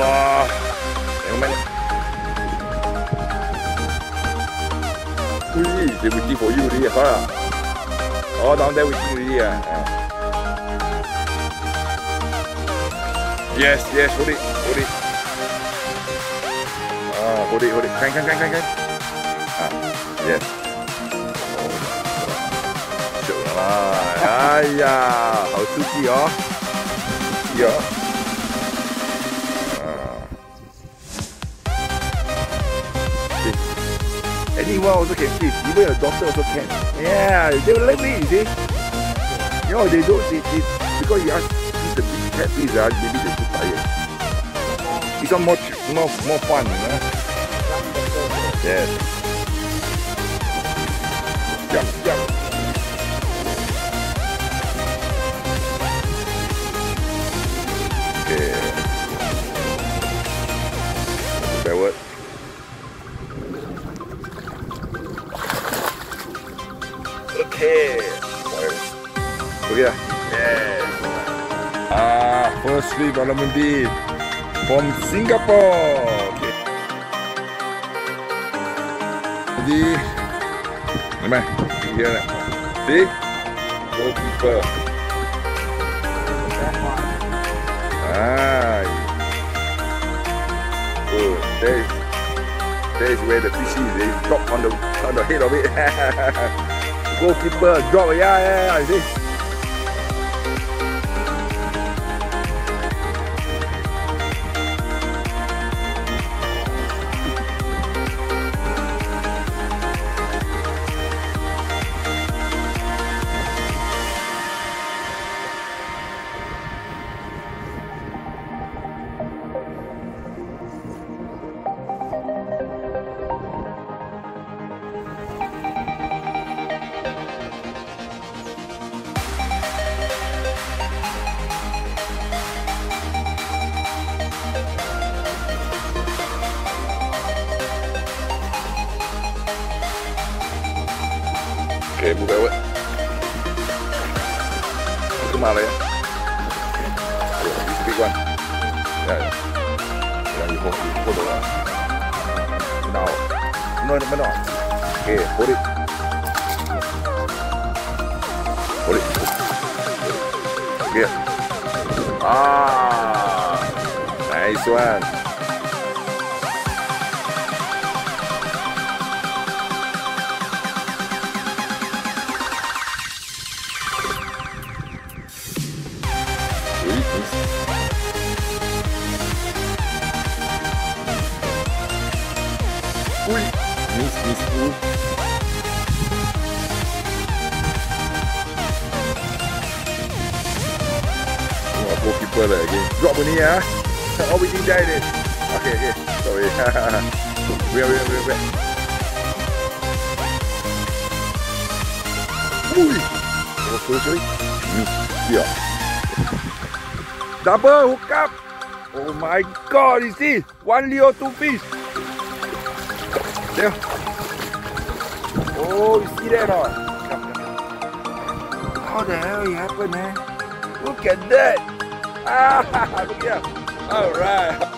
Wah, yang mana? Ui, they waiting for you already, huh? Oh, down there waiting already, Yes, hold it. Hold it. Can. Yes. Ai da, 好刺激哦！有。Anyone also can fish, even a doctor also can. Yeah, they will let me, you see. You know, they because you ask this the big catfish, maybe they're too tired. This one more fun, you know. Yes. Jump. Okay. Backward. Okay. Okay. Yes. Firstly, Barramundi from Singapore. Okay. Jadi, mana? Here. See? Goalkeeper. Good. There is where the fish is. They drop on the head of it. Goalkeeper drop. Yeah. You see. Okay, move backward. Come on, yeah. This is a big one. Yeah. You hold the one. Now. No. Okay, hold it. Okay. Nice one. Miss. Goalkeeper again. Drop only, all we need there is. Okay. Sorry. Wait. Ui. Sorry. Yeah. Double hook up. Oh my God! You see, 1 lure 2 fish. There. Oh, you see that or not? How the hell it happened, man? Look at that! Look here. All right.